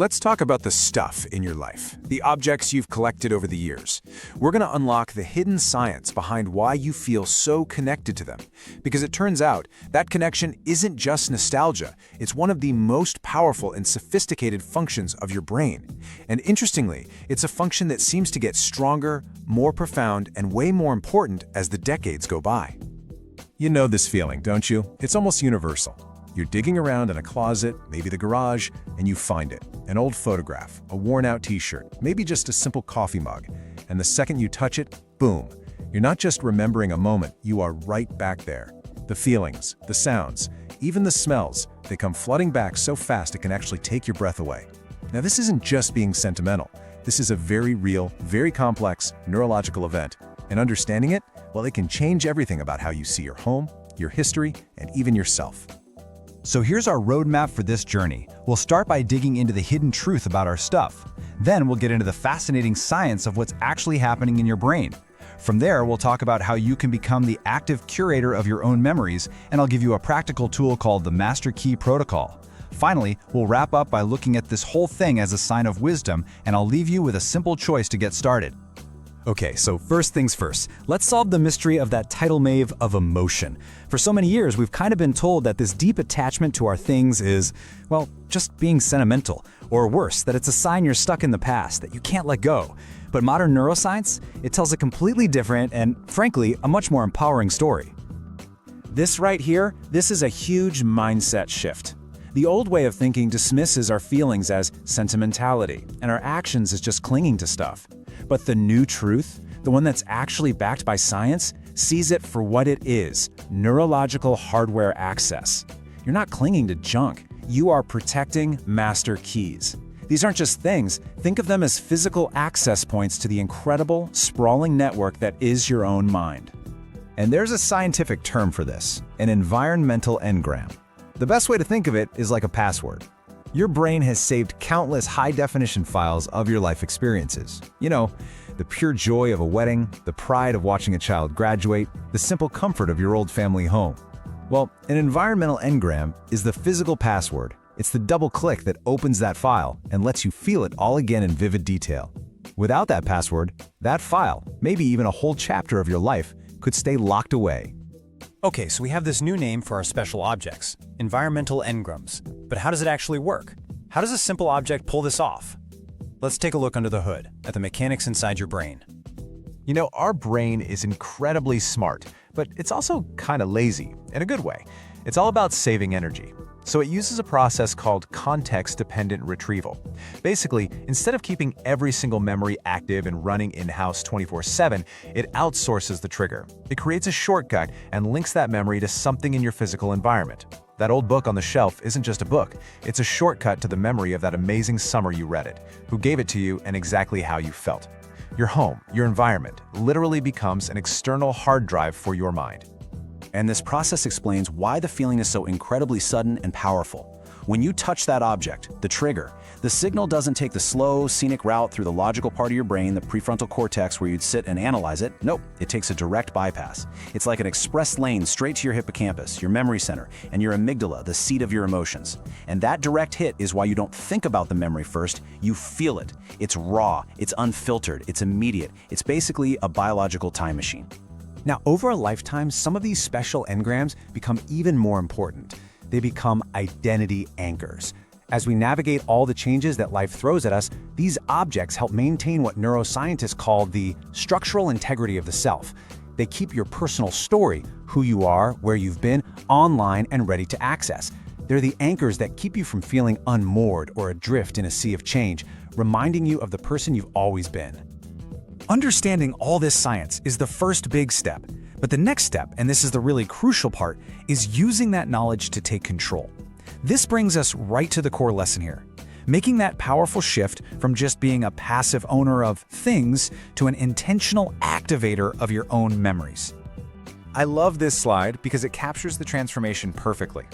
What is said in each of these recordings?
Let's talk about the stuff in your life, the objects you've collected over the years. We're going to unlock the hidden science behind why you feel so connected to them. Because it turns out that connection isn't just nostalgia, it's one of the most powerful and sophisticated functions of your brain. And interestingly, it's a function that seems to get stronger, more profound, and way more important as the decades go by. You know this feeling, don't you? It's almost universal. You're digging around in a closet, maybe the garage, and you find it. An old photograph, a worn-out t-shirt, maybe just a simple coffee mug. And the second you touch it, boom. You're not just remembering a moment, you are right back there. The feelings, the sounds, even the smells, they come flooding back so fast it can actually take your breath away. Now this isn't just being sentimental. This is a very real, very complex neurological event. And understanding it, well, it can change everything about how you see your home, your history, and even yourself. So here's our roadmap for this journey. We'll start by digging into the hidden truth about our stuff. Then we'll get into the fascinating science of what's actually happening in your brain. From there, we'll talk about how you can become the active curator of your own memories, and I'll give you a practical tool called the Master Key Protocol. Finally, we'll wrap up by looking at this whole thing as a sign of wisdom, and I'll leave you with a simple choice to get started. Okay, so first things first, let's solve the mystery of that tidal wave of emotion. For so many years, we've kind of been told that this deep attachment to our things is, well, just being sentimental. Or worse, that it's a sign you're stuck in the past, that you can't let go. But modern neuroscience, it tells a completely different and, frankly, a much more empowering story. This right here, this is a huge mindset shift. The old way of thinking dismisses our feelings as sentimentality and our actions as just clinging to stuff. But the new truth, the one that's actually backed by science, sees it for what it is: neurological hardware access. You're not clinging to junk, you are protecting master keys. These aren't just things, think of them as physical access points to the incredible, sprawling network that is your own mind. And there's a scientific term for this, an environmental engram. The best way to think of it is like a password. Your brain has saved countless high-definition files of your life experiences. You know, the pure joy of a wedding, the pride of watching a child graduate, the simple comfort of your old family home. Well, an environmental engram is the physical password. It's the double click that opens that file and lets you feel it all again in vivid detail. Without that password, that file, maybe even a whole chapter of your life, could stay locked away. Okay, so we have this new name for our special objects, environmental engrams. But how does it actually work? How does a simple object pull this off? Let's take a look under the hood, at the mechanics inside your brain. You know, our brain is incredibly smart, but it's also kind of lazy, in a good way. It's all about saving energy. So it uses a process called context-dependent retrieval. Basically, instead of keeping every single memory active and running in-house 24/7, it outsources the trigger. It creates a shortcut and links that memory to something in your physical environment. That old book on the shelf isn't just a book, it's a shortcut to the memory of that amazing summer you read it, who gave it to you, and exactly how you felt. Your home, your environment, literally becomes an external hard drive for your mind. And this process explains why the feeling is so incredibly sudden and powerful. When you touch that object, the trigger, the signal doesn't take the slow, scenic route through the logical part of your brain, the prefrontal cortex where you'd sit and analyze it. Nope, it takes a direct bypass. It's like an express lane straight to your hippocampus, your memory center, and your amygdala, the seat of your emotions. And that direct hit is why you don't think about the memory first, you feel it. It's raw, it's unfiltered, it's immediate. It's basically a biological time machine. Now, over a lifetime, some of these special engrams become even more important. They become identity anchors. As we navigate all the changes that life throws at us, these objects help maintain what neuroscientists call the structural integrity of the self. They keep your personal story, who you are, where you've been, online and ready to access. They're the anchors that keep you from feeling unmoored or adrift in a sea of change, reminding you of the person you've always been. Understanding all this science is the first big step, but the next step, and this is the really crucial part, is using that knowledge to take control. This brings us right to the core lesson here, making that powerful shift from just being a passive owner of things to an intentional activator of your own memories. I love this slide because it captures the transformation perfectly.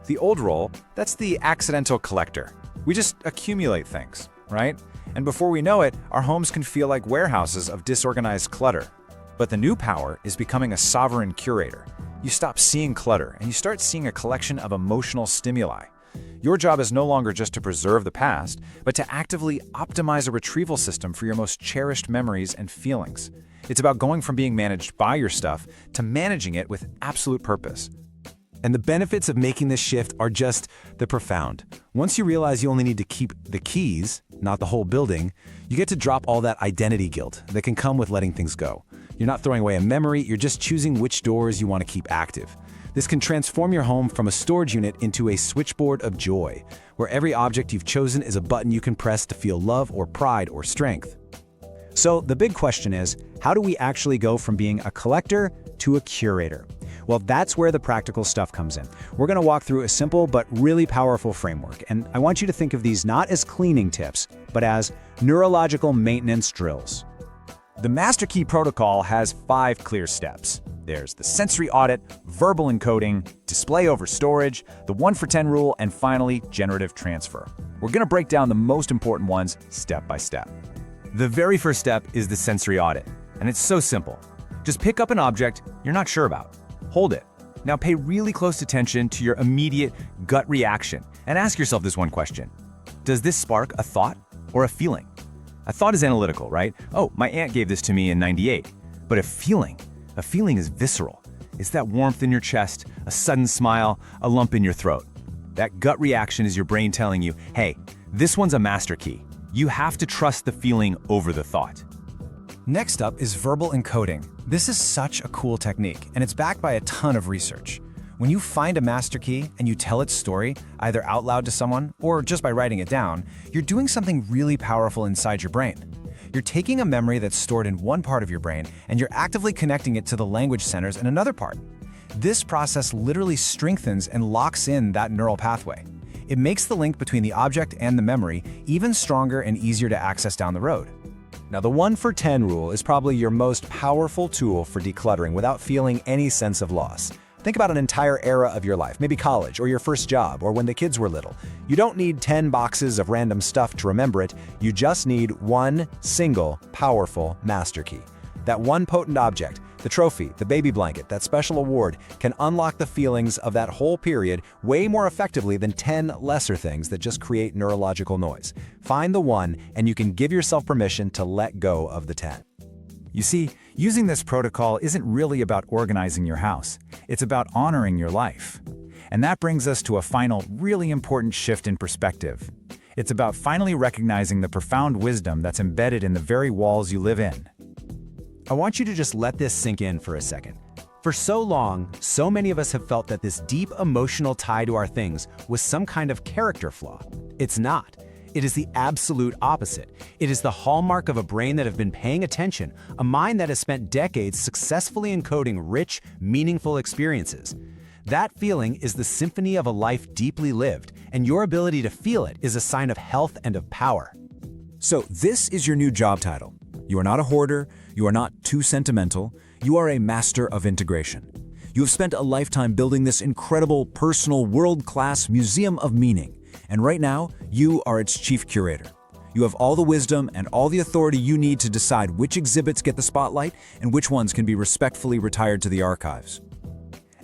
The old role, that's the accidental collector. We just accumulate things, right? And before we know it, our homes can feel like warehouses of disorganized clutter. But the new power is becoming a sovereign curator. You stop seeing clutter and you start seeing a collection of emotional stimuli. Your job is no longer just to preserve the past, but to actively optimize a retrieval system for your most cherished memories and feelings. It's about going from being managed by your stuff to managing it with absolute purpose. And the benefits of making this shift are just the profound. Once you realize you only need to keep the keys, not the whole building, you get to drop all that identity guilt that can come with letting things go. You're not throwing away a memory, you're just choosing which doors you want to keep active. This can transform your home from a storage unit into a switchboard of joy, where every object you've chosen is a button you can press to feel love or pride or strength. So the big question is, how do we actually go from being a collector to a curator? Well, that's where the practical stuff comes in. We're going to walk through a simple but really powerful framework, and I want you to think of these not as cleaning tips, but as neurological maintenance drills. The Master Key Protocol has 5 clear steps. There's the Sensory Audit, Verbal Encoding, Display over Storage, the 1 for 10 rule, and finally, Generative Transfer. We're going to break down the most important ones step by step. The very first step is the Sensory Audit, and it's so simple. Just pick up an object you're not sure about. Hold it. Now pay really close attention to your immediate gut reaction and ask yourself this one question. Does this spark a thought or a feeling? A thought is analytical, right? Oh, my aunt gave this to me in '98. But a feeling is visceral. It's that warmth in your chest, a sudden smile, a lump in your throat. That gut reaction is your brain telling you, hey, this one's a master key. You have to trust the feeling over the thought. Next up is verbal encoding. This is such a cool technique, and it's backed by a ton of research. When you find a master key and you tell its story, either out loud to someone or just by writing it down, you're doing something really powerful inside your brain. You're taking a memory that's stored in one part of your brain and you're actively connecting it to the language centers in another part. This process literally strengthens and locks in that neural pathway. It makes the link between the object and the memory even stronger and easier to access down the road. Now, the 1 for 10 rule is probably your most powerful tool for decluttering without feeling any sense of loss. Think about an entire era of your life, maybe college or your first job or when the kids were little. You don't need 10 boxes of random stuff to remember it. You just need one single, powerful master key. That one potent object, the trophy, the baby blanket, that special award, can unlock the feelings of that whole period way more effectively than 10 lesser things that just create neurological noise. Find the one, and you can give yourself permission to let go of the 10. You see, using this protocol isn't really about organizing your house. It's about honoring your life. And that brings us to a final, really important shift in perspective. It's about finally recognizing the profound wisdom that's embedded in the very walls you live in. I want you to just let this sink in for a second. For so long, so many of us have felt that this deep emotional tie to our things was some kind of character flaw. It's not. It is the absolute opposite. It is the hallmark of a brain that has been paying attention, a mind that has spent decades successfully encoding rich, meaningful experiences. That feeling is the symphony of a life deeply lived, and your ability to feel it is a sign of health and of power. So this is your new job title. You are not a hoarder, you are not too sentimental, you are a master of integration. You have spent a lifetime building this incredible, personal, world-class museum of meaning. And right now, you are its chief curator. You have all the wisdom and all the authority you need to decide which exhibits get the spotlight and which ones can be respectfully retired to the archives.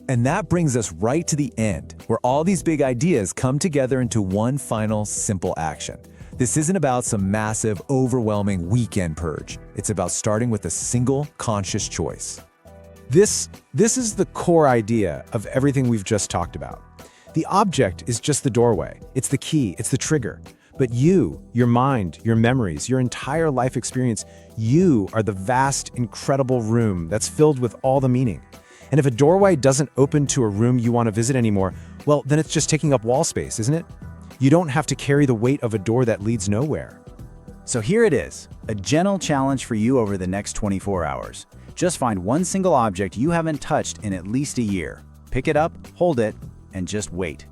And that brings us right to the end, where all these big ideas come together into one final, simple action. This isn't about some massive, overwhelming weekend purge. It's about starting with a single, conscious choice. This is the core idea of everything we've just talked about. The object is just the doorway. It's the key, it's the trigger. But you, your mind, your memories, your entire life experience, you are the vast, incredible room that's filled with all the meaning. And if a doorway doesn't open to a room you want to visit anymore, well, then it's just taking up wall space, isn't it? You don't have to carry the weight of a door that leads nowhere. So here it is, a gentle challenge for you over the next 24 hours. Just find one single object you haven't touched in at least a year. Pick it up, hold it, and just wait.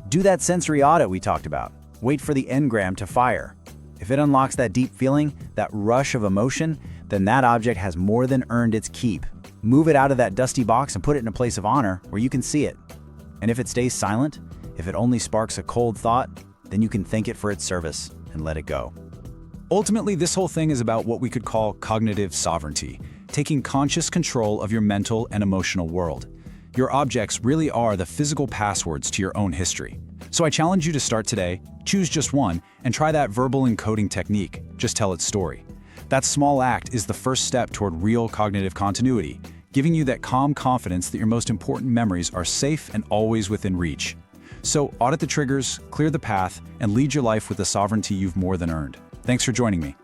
Do that sensory audit we talked about. Wait for the engram to fire. If it unlocks that deep feeling, that rush of emotion, then that object has more than earned its keep. Move it out of that dusty box and put it in a place of honor where you can see it. And if it stays silent, if it only sparks a cold thought, then you can thank it for its service and let it go. Ultimately, this whole thing is about what we could call cognitive sovereignty, taking conscious control of your mental and emotional world. Your objects really are the physical passwords to your own history. So I challenge you to start today, choose just one, and try that verbal encoding technique. Just tell its story. That small act is the first step toward real cognitive continuity, giving you that calm confidence that your most important memories are safe and always within reach. So audit the triggers, clear the path, and lead your life with the sovereignty you've more than earned. Thanks for joining me.